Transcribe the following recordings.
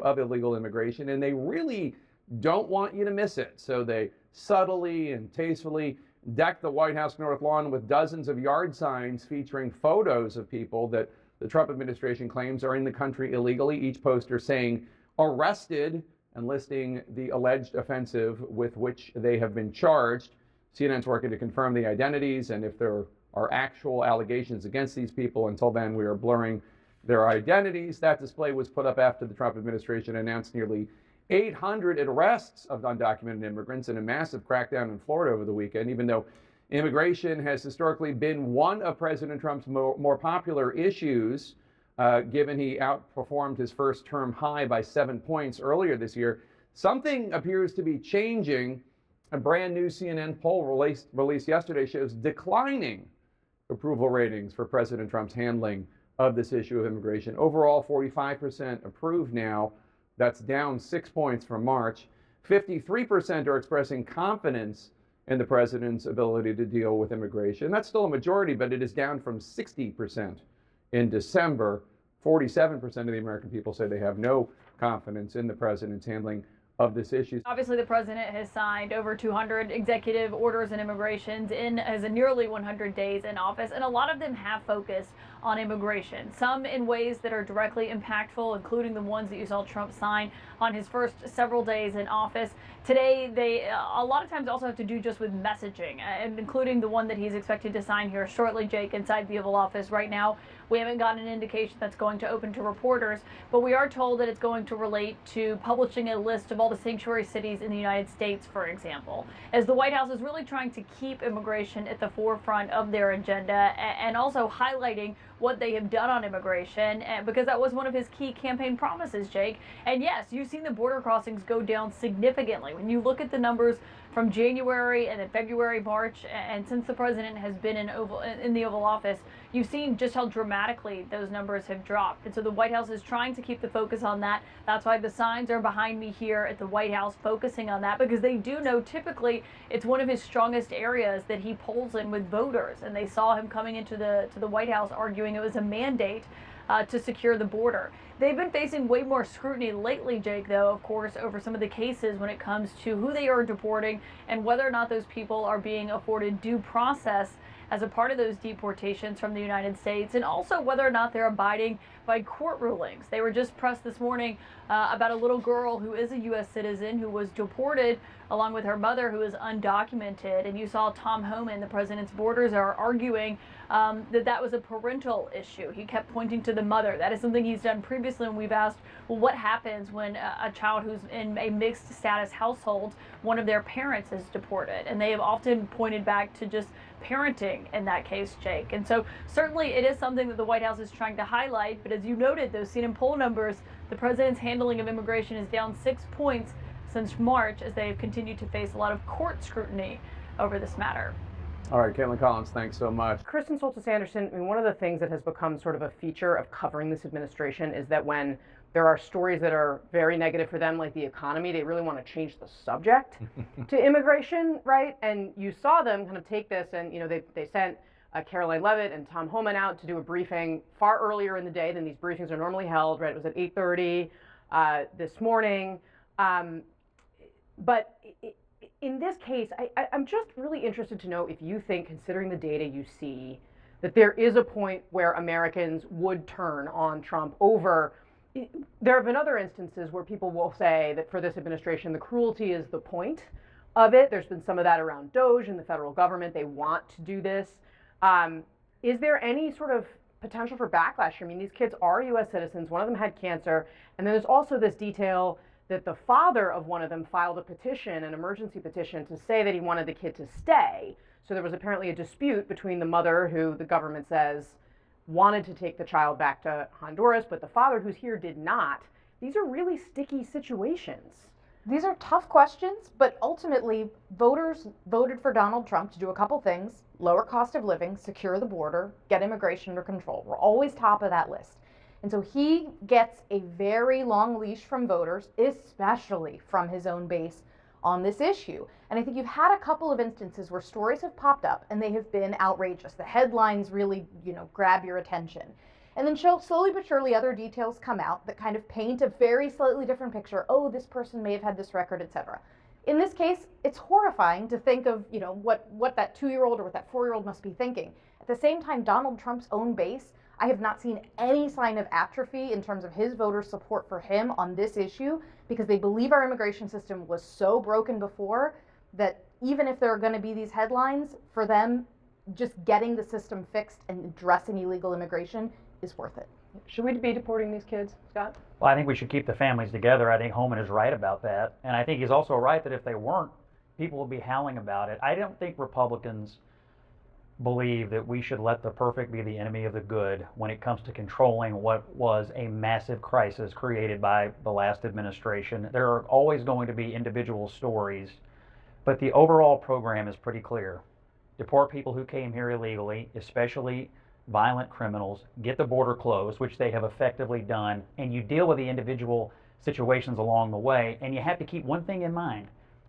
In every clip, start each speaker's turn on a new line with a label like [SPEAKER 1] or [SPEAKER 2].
[SPEAKER 1] of illegal immigration, and they really don't want you to miss it. So they subtly and tastefully deck the White House North Lawn with dozens of yard signs featuring photos of people that the Trump administration claims are in the country illegally, each poster saying arrested and listing the alleged offensive with which they have been charged. CNN's working to confirm the identities and if there are actual allegations against these people. Until then, we are blurring their identities. That display was put up after the Trump administration announced nearly 800 arrests of undocumented immigrants in a massive crackdown in Florida over the weekend, even though immigration has historically been one of President Trump's more popular issues, given he outperformed his first term high by 7 points earlier this year. Something appears to be changing. A brand new CNN poll released yesterday shows declining approval ratings for President Trump's handling of this issue of immigration. Overall, 45% approve now. That's down 6 points from March. 53% are expressing confidence in the president's ability to deal with immigration. That's still a majority, but it is down from 60% in December. 47% of the American people say they have no confidence in the president's handling of this issue.
[SPEAKER 2] Obviously, the president has signed over 200 executive orders and immigrations in as a nearly 100 days in office, and a lot of them have focused on immigration, some in ways that are directly impactful, including the ones that you saw Trump sign on his first several days in office. Today, they a lot of times also have to do just with messaging, and including the one that he's expected to sign here shortly, Jake, inside the Oval Office. Right now, we haven't gotten an indication that's going to open to reporters, but we are told that it's going to relate to publishing a list of all the sanctuary cities in the United States, for example, as the White House is really trying to keep immigration at the forefront of their agenda and also highlighting what they have done on immigration, because that was one of his key campaign promises, Jake. And yes, you've seen the border crossings go down significantly. When you look at the numbers from January and then February, March, and since the president has been in the Oval Office, you've seen just how dramatically those numbers have dropped. And so the White House is trying to keep the focus on that. That's why the signs are behind me here at the White House focusing on that, because they do know typically it's one of his strongest areas that he polls in with voters. And they saw him coming into the White House arguing it was a mandate to secure the border. They've been facing way more scrutiny lately, Jake, though, of course, over some of the cases when it comes to who they are deporting and whether or not those people are being afforded due process as a part of those deportations from the United States, and also whether or not they're abiding by court rulings. They were just pressed this morning about a little girl who is a U.S. citizen who was deported along with her mother, who is undocumented. And you saw Tom Homan, the president's borders, are arguing that was a parental issue. He kept pointing to the mother. That is something he's done previously, and we've asked, well, what happens when a child who's in a mixed status household, one of their parents is deported? And they have often pointed back to just parenting in that case, Jake. And so certainly it is something that the White House is trying to highlight, but as you noted, those CNN poll numbers, the president's handling of immigration is down 6 points since March, as they have continued to face a lot of court scrutiny over this matter.
[SPEAKER 1] All right, Caitlin Collins, thanks so much.
[SPEAKER 3] Kristen Soltis-Anderson, I mean, one of the things that has become sort of a feature of covering this administration is that when there are stories that are very negative for them, like the economy, they really want to change the subject to immigration, right? And you saw them kind of take this and, you know, they sent Caroline Leavitt and Tom Homan out to do a briefing far earlier in the day than these briefings are normally held, right? It was at 8:30 this morning. But in this case, I'm just really interested to know if you think, considering the data you see, that there is a point where Americans would turn on Trump over. There have been other instances where people will say that for this administration, the cruelty is the point of it. There's been some of that around DOJ and the federal government. They want to do this. Is there any sort of potential for backlash? I mean, these kids are U.S. citizens. One of them had cancer. And then there's also this detail that the father of one of them filed a petition, an emergency petition, to say that he wanted the kid to stay. So there was apparently a dispute between the mother, who the government says wanted to take the child back to Honduras, but the father who's here did not. These are really sticky situations.
[SPEAKER 4] These are tough questions, but ultimately voters voted for Donald Trump to do a couple things: lower cost of living, secure the border, get immigration under control. We're always top of that list. And so he gets a very long leash from voters, especially from his own base, on this issue. And I think you've had a couple of instances where stories have popped up and they have been outrageous. The headlines really, grab your attention. And then slowly but surely other details come out that kind of paint a very slightly different picture. Oh, this person may have had this record, etc. In this case, it's horrifying to think of, what that 2-year-old or what that 4-year-old must be thinking. At the same time, Donald Trump's own base, I have not seen any sign of atrophy in terms of his voter support for him on this issue, because they believe our immigration system was so broken before that even if there are going to be these headlines, for them, just getting the system fixed and addressing illegal immigration is worth it.
[SPEAKER 3] Should we be deporting these kids, Scott?
[SPEAKER 5] Well, I think we should keep the families together. I think Homan is right about that. And I think he's also right that if they weren't, people would be howling about it. I don't think Republicans believe that we should let the perfect be the enemy of the good when it comes to controlling what was a massive crisis created by the last administration. There are always going to be individual stories, but the overall program is pretty clear. Deport people who came here illegally, especially violent criminals, get the border closed, which they have effectively done, and you deal with the individual situations along the way. And you have to keep one thing in mind.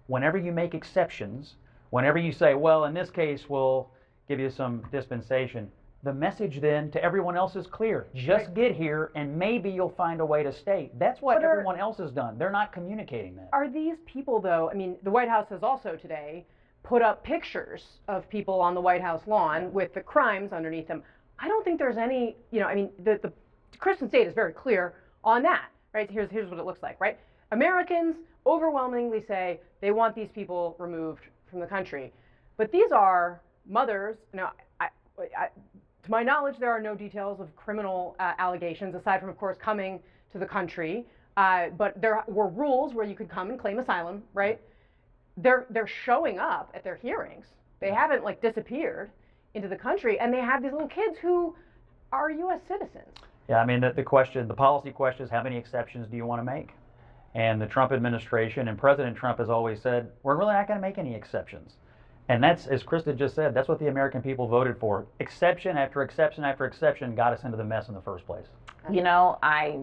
[SPEAKER 5] Whenever you make exceptions, whenever you say, well, in this case, we'll give you some dispensation, the message then to everyone else is clear. Just get here and maybe you'll find a way to stay. That's what everyone else has done. They're not communicating that.
[SPEAKER 3] Are these people, though, I mean, the White House has also today put up pictures of people on the White House lawn with the crimes underneath them. I don't think there's any, the Christian State is very clear on that, right? Here's what it looks like, right? Americans overwhelmingly say they want these people removed from the country. But these are mothers. Now, to my knowledge, there are no details of criminal allegations, aside from, of course, coming to the country. But there were rules where you could come and claim asylum, right? They're showing up at their hearings. They haven't, disappeared into the country, and they have these little kids who are U.S. citizens.
[SPEAKER 5] Yeah, I mean, the policy question is how many exceptions do you want to make? And the Trump administration and President Trump has always said, we're really not going to make any exceptions. And that's, as Krista just said, that's what the American people voted for. Exception after exception after exception got us into the mess in the first place.
[SPEAKER 6] I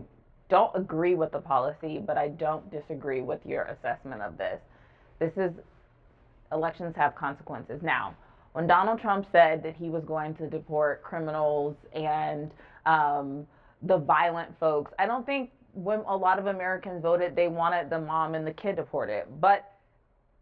[SPEAKER 6] don't agree with the policy, but I don't disagree with your assessment of this. Elections have consequences. Now, when Donald Trump said that he was going to deport criminals and the violent folks, I don't think when a lot of Americans voted, they wanted the mom and the kid deported. But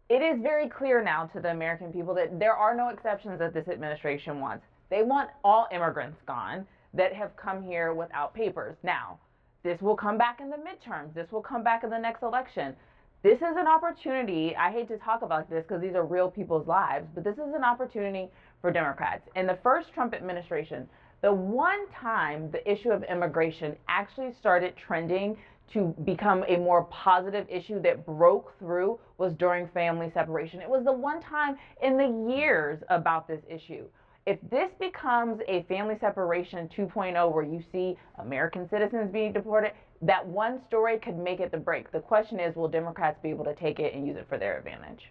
[SPEAKER 6] it is very clear now to the American people that there are no exceptions that this administration wants. They want all immigrants gone that have come here without papers. Now, this will come back in the midterms. This will come back in the next election. This is an opportunity. I hate to talk about this because these are real people's lives, but this is an opportunity for Democrats. In the first Trump administration, the one time the issue of immigration actually started trending to become a more positive issue that broke through was during family separation. It was the one time in the years about this issue. If this becomes a family separation 2.0 where you see American citizens being deported, that one story could make it the break. The question is, will Democrats be able to take it and use it for their advantage?